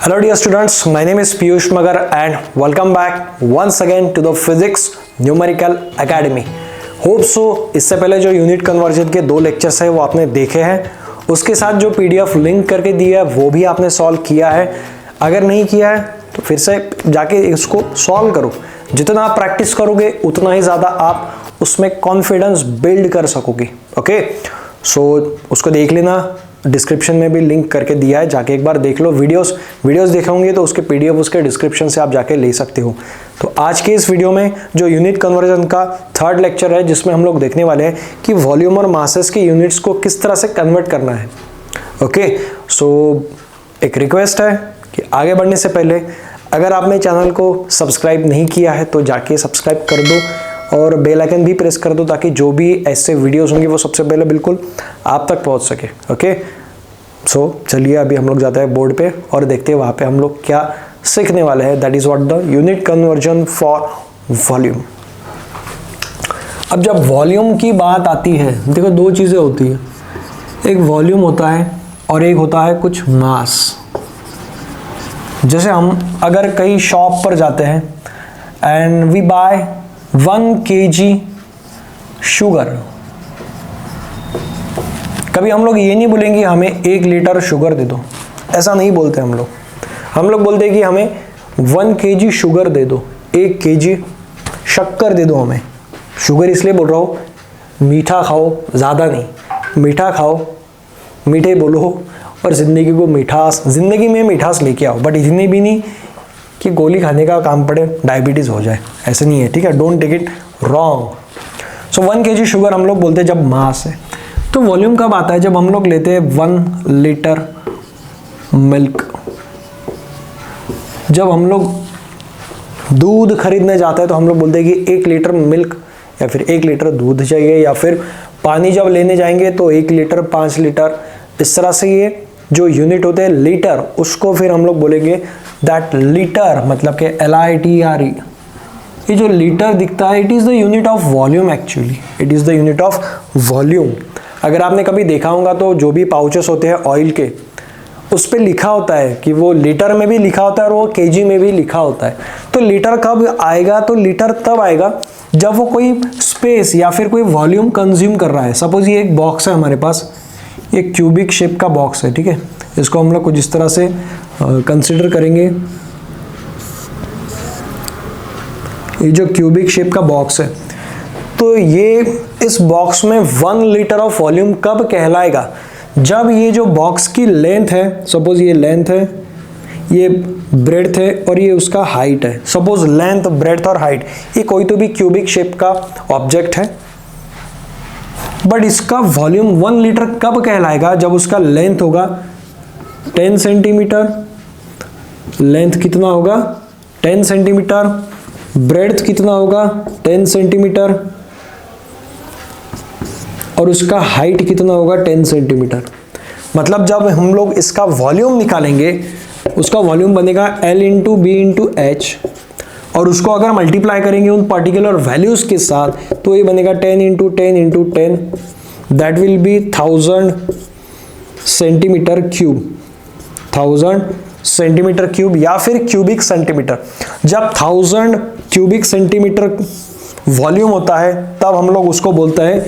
Hello dear students, my name is Piyush Magar and welcome back once again to the Physics Numerical Academy. Hope so इससे पहले जो unit conversion के 2 lectures है वो आपने देखे हैं, उसके साथ जो पीडीएफ लिंक करके दिया है वो भी आपने सॉल्व किया है. अगर नहीं किया है तो फिर से जाके इसको सॉल्व करो. जितना आप प्रैक्टिस करोगे उतना ही ज़्यादा आप उसमें कॉन्फिडेंस बिल्ड कर सकोगे. ओके, सो उसको देख लेना, डिस्क्रिप्शन में भी लिंक करके दिया है, जाके एक बार देख लो. वीडियोस देखे होंगे तो उसके पीडीएफ उसके डिस्क्रिप्शन से आप जाके ले सकते हो. तो आज के इस वीडियो में जो यूनिट कन्वर्जन का 3rd लेक्चर है, जिसमें हम लोग देखने वाले हैं कि वॉल्यूम और मासेस के यूनिट्स को किस तरह से कन्वर्ट करना है. ओके, सो एक रिक्वेस्ट है कि आगे बढ़ने से पहले अगर आपने चैनल को सब्सक्राइब नहीं किया है तो जाके सब्सक्राइब कर दो और बेल आइकन भी प्रेस कर दो, ताकि जो भी ऐसे वीडियोस होंगे वो सबसे पहले बिल्कुल आप तक पहुंच सके. ओके, सो चलिए अभी हम लोग जाते हैं बोर्ड पे और देखते हैं वहाँ पे हम लोग क्या सीखने वाले हैं. That is what the unit conversion for volume. अब जब वॉल्यूम की बात आती है, देखो 2 चीज़ें होती है, एक वॉल्यूम होता है और एक होता है कुछ मास. जैसे हम अगर कहीं शॉप पर जाते हैं and we buy 1 kg sugar, कभी हम लोग ये नहीं बोलेंगे हमें 1 लीटर शुगर दे दो, ऐसा नहीं बोलते हम लोग बोलते हैं कि हमें 1 kg शुगर दे दो, 1 kg शक्कर दे दो हमें. शुगर इसलिए बोल रहा हूँ, मीठा खाओ, ज़्यादा नहीं, मीठा खाओ, मीठे बोलो और ज़िंदगी को ज़िंदगी में मिठास लेके आओ, बट इतनी भी नहीं कि गोली खाने का काम पड़े, डायबिटीज़ हो जाए, ऐसे नहीं है. ठीक है, don't take it wrong. So 1 kg sugar हम लोग बोलते हैं जब मास है. तो वॉल्यूम कब आता है? जब हम लोग लेते हैं 1 लीटर मिल्क. जब हम लोग दूध खरीदने जाते हैं तो हम लोग बोलते हैं कि 1 लीटर मिल्क या फिर 1 लीटर दूध चाहिए, या फिर पानी जब लेने जाएंगे तो 1 लीटर 5 लीटर, इस तरह से ये जो यूनिट होते हैं लीटर, उसको फिर हम लोग बोलेंगे दैट लीटर, मतलब कि LITRE. ये जो लीटर दिखता है, it is the unit of volume. Actually it is the unit of volume. अगर आपने कभी देखा होगा तो जो भी पाउचेस होते हैं ऑयल के, उस पर लिखा होता है कि वो लीटर में भी लिखा होता है और वो केजी में भी लिखा होता है. तो लीटर कब आएगा? तो लीटर तब आएगा जब वो कोई स्पेस या फिर कोई वॉल्यूम कंज्यूम कर रहा है. सपोज ये एक बॉक्स है हमारे पास, ये क्यूबिक शेप का बॉक्स है. ठीक है, इसको हम लोग कुछ इस तरह से कंसिडर करेंगे. ये जो क्यूबिक शेप का बॉक्स है, तो ये इस बॉक्स में 1 लीटर ऑफ वॉल्यूम कब कहलाएगा? जब ये जो बॉक्स की लेंथ है, सपोज ये लेंथ है, ये ब्रेड्थ है और ये उसका हाइट है. सपोज लेंथ, ब्रेड्थ और हाइट, ये कोई तो भी क्यूबिक शेप का ऑब्जेक्ट है, बट इसका वॉल्यूम 1 लीटर कब कहलाएगा? जब उसका लेंथ होगा 10 सेंटीमीटर, लेंथ कितना होगा 10 सेंटीमीटर, ब्रेड्थ कितना होगा 10 सेंटीमीटर और उसका हाइट कितना होगा 10 सेंटीमीटर. मतलब जब हम लोग इसका वॉल्यूम निकालेंगे, उसका वॉल्यूम बनेगा L into B into H, और उसको अगर मल्टीप्लाई करेंगे उन पर्टिकुलर वैल्यूज के साथ, तो ये बनेगा 10 into 10 into 10, that will B 1000 centimetre cube. 1000 centimetre cube या फिर क्यूबिक सेंटीमीटर. जब 1000 क्यूबिक सेंटीमीटर वॉल्यूम होता है तब हम लोग उसको बोलते हैं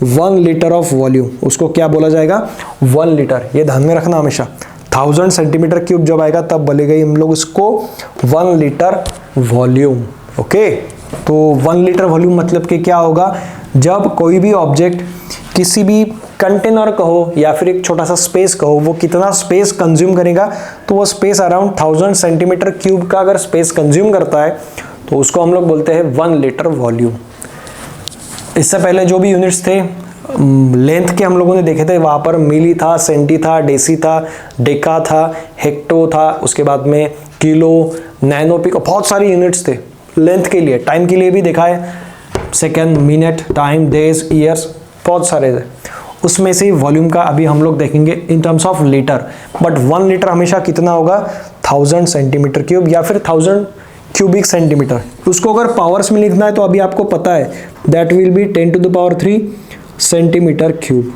1 लीटर ऑफ वॉल्यूम. उसको क्या बोला जाएगा? 1 लीटर. ये ध्यान में रखना हमेशा. 1000 सेंटीमीटर क्यूब जब आएगा तब बोलेगा हम लोग उसको 1 लीटर वॉल्यूम. ओके, तो 1 लीटर वॉल्यूम मतलब कि क्या होगा? जब कोई भी ऑब्जेक्ट किसी भी कंटेनर कहो या फिर एक छोटा सा स्पेस कहो, वो कितना स्पेस कंज्यूम करेगा, तो वो स्पेस अराउंड 1000 सेंटीमीटर क्यूब का अगर स्पेस कंज्यूम करता है तो उसको हम लोग बोलते हैं 1 लीटर वॉल्यूम. इससे पहले जो भी यूनिट्स थे लेंथ के हम लोगों ने देखे थे, वहाँ पर मिली था, सेंटी था, डेसी था, डेका था, हेक्टो था, उसके बाद में किलो, नैनो, पिको, बहुत सारी यूनिट्स थे लेंथ के लिए. टाइम के लिए भी देखा है, second, minute, time, days, years, बहुत सारे थे. उसमें से वॉल्यूम का अभी हम लोग देखेंगे इन terms of litre. But 1 litre हमेशा कितना होगा? 1000 सेंटीमीटर क्यूब या फिर 1000 क्यूबिक सेंटीमीटर. उसको अगर पावर्स में लिखना है तो अभी आपको पता है that will be 10 to the power 3 centimetre cube.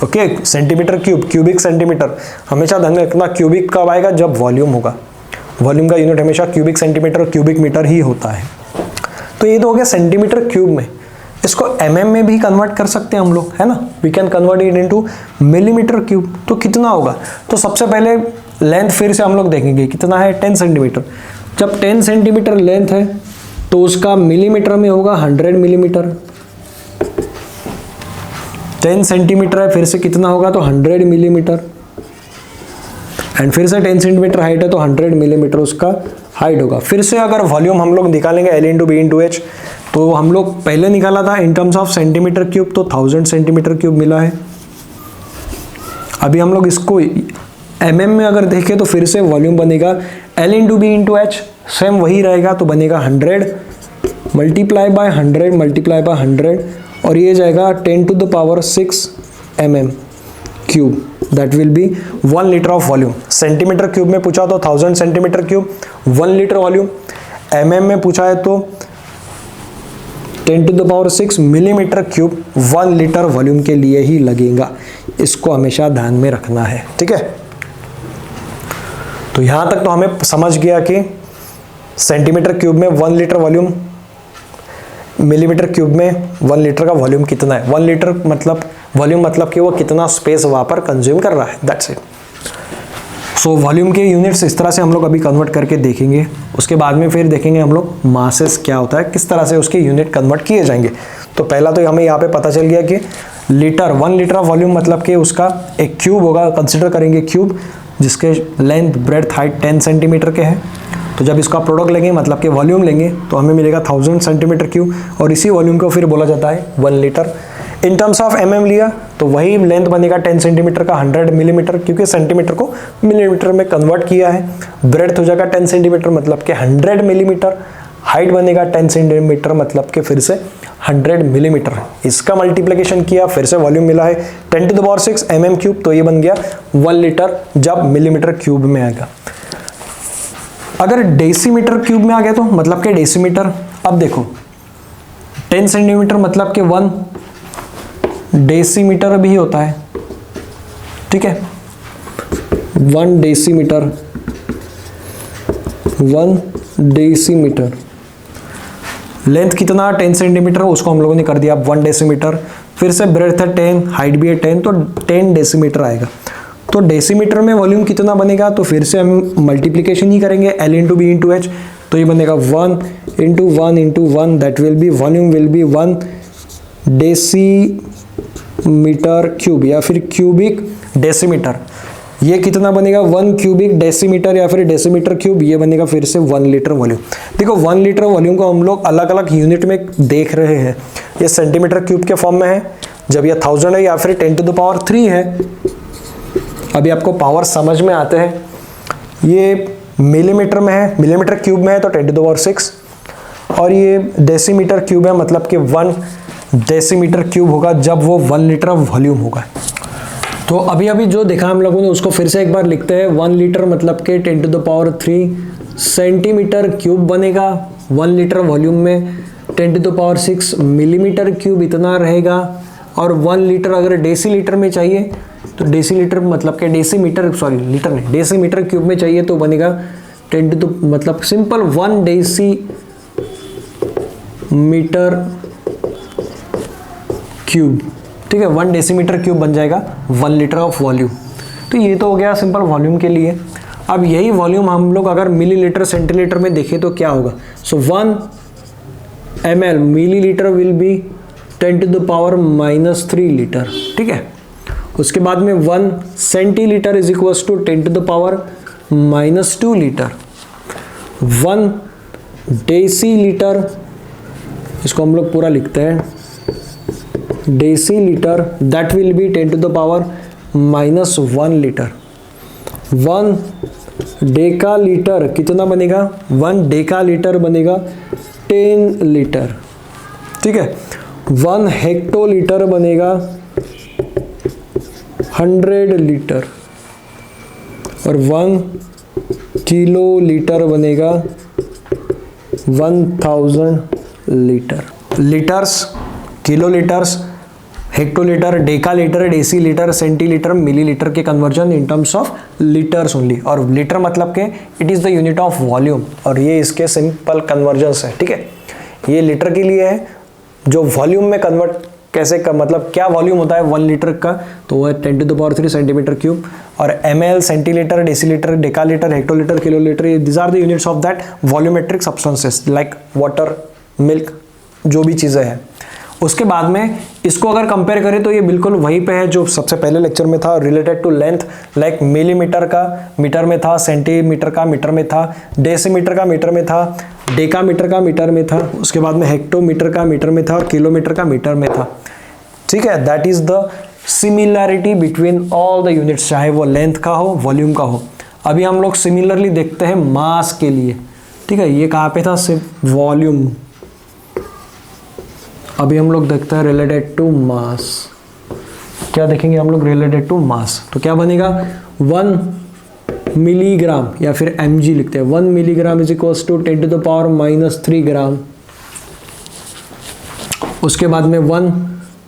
Okay, centimetre cube, cubic centimetre, हमेशा ध्यान रखना क्यूबिक कब आएगा, जब वॉल्यूम होगा। वॉल्यूम का यूनिट हमेशा क्यूबिक सेंटीमीटर और क्यूबिक मीटर ही होता है। तो ये तो हो गया सेंटीमीटर क्यूब में। इसको mm में भी कन्वर्ट कर सकते हैं हम लोग, है ना, we can convert it into millimetre cube. तो कितना होगा, तो सबसे पहले लेंथ फिर से हम लोग देखेंगे कितना है, 10 सेंटीमीटर। जब 10 सेंटीमीटर लेंथ है तो उसका मिलीमीटर में होगा 100 मिलीमीटर। 10 सेंटीमीटर है, फिर से कितना होगा, तो 100 मिलीमीटर। एंड फिर से 10 सेंटीमीटर हाइट है तो 100 मिलीमीटर उसका हाइट होगा। फिर से अगर वॉल्यूम हम लोग निकालेंगे L into B into H, तो हम लोग पहले निकाला था in terms of centimetre cube, तो 1000 सेंटीमीटर क्यूब मिला है। अभी हम लोग इसको mm में अगर देखें तो फिर से वॉल्यूम बनेगा L into B into H, same वही रहेगा, तो बनेगा 100 मल्टीप्लाई बाय 100 मल्टीप्लाई बाय 100, और ये जाएगा 10 to the power 6 mm cube, that will be 1 litre of volume. Centimetre cube में पूछा तो 1000 centimetre cube 1 litre volume, mm में पूछा है तो 10 to the power 6 millimetre cube 1 litre volume के लिए ही लगेगा। इसको हमेशा ध्यान में रखना है, ठीक है। तो यहां तक तो हमें समझ गया कि सेंटीमीटर क्यूब में 1 लीटर वॉल्यूम, मिलीमीटर क्यूब में 1 लीटर का वॉल्यूम कितना है। 1 लीटर मतलब वॉल्यूम मतलब कि वो कितना स्पेस वहां पर कंज्यूम कर रहा है, दैट्स इट। सो वॉल्यूम के यूनिट्स इस तरह से हम लोग अभी कन्वर्ट करके देखेंगे। उसके बाद में फिर देखेंगे हम लोग मासेस क्या होता है, किस तरह से उसके यूनिट कन्वर्ट किए जाएंगे। तो पहला तो हमें यहाँ पे पता चल गया कि लीटर, 1 लीटर ऑफ वॉल्यूम मतलब कि उसका एक क्यूब होगा, कंसिडर करेंगे क्यूब जिसके लेंथ ब्रेड्थ हाइट 10 सेंटीमीटर के हैं। तो जब इसका प्रोडक्ट लेंगे मतलब कि वॉल्यूम लेंगे तो हमें मिलेगा 1000 सेंटीमीटर क्यूब, और इसी वॉल्यूम को फिर बोला जाता है 1 litre. In terms of mm लिया तो वही लेंथ बनेगा 10 सेंटीमीटर का 100 मिलीमीटर, क्योंकि सेंटीमीटर को मिलीमीटर में कन्वर्ट किया है। ब्रेड्थ हो जाएगा 10 सेंटीमीटर मतलब कि 100 मिलीमीटर, हाइट बनेगा 10 सेंटीमीटर मतलब कि फिर से 100 मिलीमीटर। इसका मल्टीप्लिकेशन किया, फिर से वॉल्यूम मिला है 10 to the power 6 mm cube, तो ये बन गया 1 लीटर जब मिलीमीटर क्यूब में आएगा। अगर डेसीमीटर क्यूब में आ गया तो मतलब कि डेसीमीटर, अब देखो 10 सेंटीमीटर मतलब कि 1 डेसीमीटर भी होता है, ठीक है। 1 डेसीमीटर, 1 डेसीमीटर लेंथ कितना 10 सेंटीमीटर, उसको हम लोगों ने कर दिया 1 डेसीमीटर। फिर से ब्रेड्थ है 10, हाइट भी है 10, तो 10 डेसीमीटर आएगा। तो डेसीमीटर में वॉल्यूम कितना बनेगा, तो फिर से हम मल्टीप्लिकेशन ही करेंगे L into B into H, तो ये बनेगा 1 into 1 into 1, that will be volume will be 1 decimetre cube या फिर क्यूबिक डेसीमीटर। ये कितना बनेगा 1 क्यूबिक डेसीमीटर या फिर डेसीमीटर क्यूब, ये बनेगा फिर से 1 लीटर वॉल्यूम। देखो 1 लीटर वॉल्यूम को हम लोग अलग अलग यूनिट में देख रहे हैं। ये सेंटीमीटर क्यूब के फॉर्म में है, जब ये 1000 है या फिर 10 टू द पावर 3 है। अभी आपको पावर समझ में आते हैं। ये मिलीमीटर में है, मिलीमीटर क्यूब में है तो 10 टू द पावर 6, और ये डेसीमीटर क्यूब है मतलब कि 1 डेसीमीटर क्यूब होगा जब वो 1 लीटर वॉल्यूम होगा। तो अभी अभी जो देखा हम लोगों ने उसको फिर से एक बार लिखते हैं। 1 लीटर मतलब कि 10 to the power 3 centimetre cube बनेगा। 1 लीटर वॉल्यूम में 10 to the power 6 millimetre cube इतना रहेगा। और 1 लीटर अगर डेसीलीटर में चाहिए तो डेसीलीटर मतलब कि डेसीमीटर, सॉरी लीटर नहीं, डेसीमीटर क्यूब में चाहिए तो बनेगा 10 टू द मतलब सिंपल 1 डेसीमीटर क्यूब, ठीक है। 1 डेसीमीटर क्यूब बन जाएगा 1 लीटर ऑफ वॉल्यूम। तो ये तो हो गया सिंपल वॉल्यूम के लिए। अब यही वॉल्यूम हम लोग अगर मिलीलीटर सेंटीलीटर में देखें तो क्या होगा। So 1 ml millilitre will be 10 to the power -3 litre, ठीक है। उसके बाद में 1 centilitre is equals to 10 to the power -2 litre. 1 decilitre, इसको हम लोग पूरा लिखते हैं decilitre, that will be 10 to the power -1 litre. 1 decalitre कितना बनेगा, 1 डेकालीटर बनेगा 10 लीटर, ठीक है। 1 हेक्टोलीटर बनेगा 100 लीटर, और 1 किलो लीटर बनेगा 1000 litre. Litres, kilo litres, hectolitre, decalitre, decilitre, centilitre, millilitre के conversion in terms of litres only. और लीटर मतलब के it is the unit of volume, और ये इसके सिंपल कन्वर्जन्स है, ठीक है। ये लीटर के लिए है, जो वॉल्यूम में कन्वर्ट कैसे का मतलब क्या वॉल्यूम होता है 1 लीटर का, तो वो है 10⁻³ सेंटीमीटर क्यूब। और ml, centilitre, decilitre, decalitre, hectolitre, kilolitre, this are the units of that volumetric substances like water, milk, जो भी चीज़ें हैं। उसके बाद में इसको अगर कंपेयर करें तो ये बिल्कुल वहीं पे है जो सबसे पहले लेक्चर में था, related to length, like millimetre का मीटर में था, सेंटीमीटर का मीटर में था, डेसीमीटर का मीटर में था, डेकामीटर का मीटर में था, उसके बाद में हेक्टोमीटर का मीटर में था और किलोमीटर का मीटर में था, ठीक है। That is the similarity between all the units, चाहे वो लेंथ का हो, वॉल्यूम का हो। अभी हम लोग सिमिलरली देखते हैं मास के लिए, ठीक है। ये कहाँ पे था, सिर्फ वॉल्यूम। अभी हम लोग देखते हैं रिलेटेड टू मास। क्या देखेंगे हम लोग, रिलेटेड टू मास। तो क्या बनेगा, 1 मिलीग्राम या फिर mg लिखते हैं। 1 milligram is equals to 10⁻³ gram. उसके बाद में 1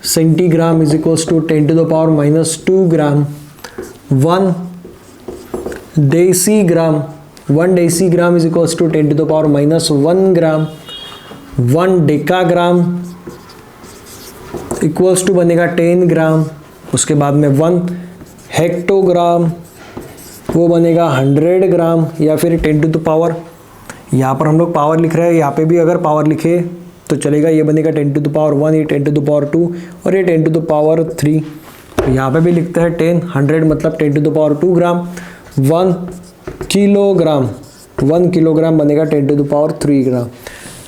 centigram is equals to 10⁻² gram. 1 decigram, 1 decigram is equals to 10⁻⁻1 gram. 1 decagram equals to बनेगा 10 ग्राम। उसके बाद में 1 हेक्टोग्राम वो बनेगा 100 ग्राम या फिर 10⁻, यहाँ पर हम लोग पावर लिख रहे हैं, यहाँ पे भी अगर पावर लिखे तो चलेगा। ये बनेगा 10⁻1, ये 10⁻2 और ये 10⁻3। तो यहाँ पे भी लिखते हैं 10, 100 मतलब 10⁻2 ग्राम। 1 किलोग्राम, 1 किलोग्राम बनेगा 10⁻3 ग्राम।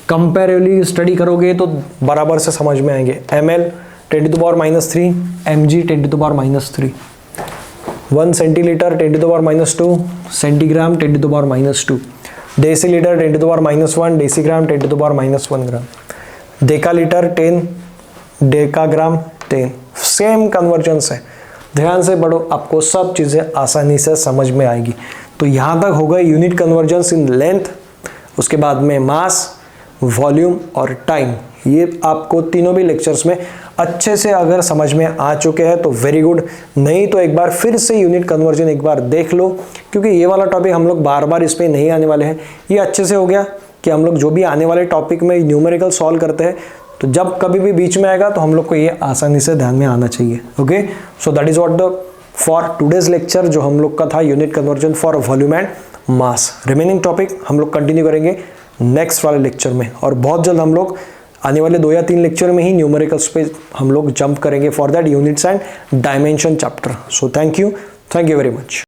कंपेरेटिवली स्टडी करोगे तो बराबर से समझ में आएंगे। ml 10⁻3, mg 10⁻3, 1 centilitre 10⁻2, centigram 10⁻2, decilitre 10⁻1, decigram 10⁻1 ग्राम, डेकालीटर 10, डेकाग्राम 10। सेम कन्वर्जन्स है, ध्यान से पढ़ो, आपको सब चीज़ें आसानी से समझ में आएगी। तो यहाँ तक हो गए यूनिट कन्वर्जन्स इन लेंथ, उसके बाद में मास, वॉल्यूम और टाइम। ये आपको तीनों भी लेक्चर्स में अच्छे से अगर समझ में आ चुके हैं तो वेरी गुड, नहीं तो एक बार फिर से यूनिट कन्वर्जन एक बार देख लो, क्योंकि ये वाला टॉपिक हम लोग बार बार इस पर नहीं आने वाले हैं। ये अच्छे से हो गया कि हम लोग जो भी आने वाले टॉपिक में न्यूमेरिकल सॉल्व करते हैं तो जब कभी भी बीच में आएगा तो हम लोग को ये आसानी से ध्यान में आना चाहिए। Okay, so that is what the for today's lecture जो हम लोग का था, unit conversion for volume and mass. Remaining topic हम लोग कंटिन्यू करेंगे नेक्स्ट वाले लेक्चर में, और बहुत जल्द हम लोग आने वाले 2 या 3 लेक्चर में ही न्यूमेरिकल्स पे हम लोग जंप करेंगे for that units and dimension chapter. So thank you very much.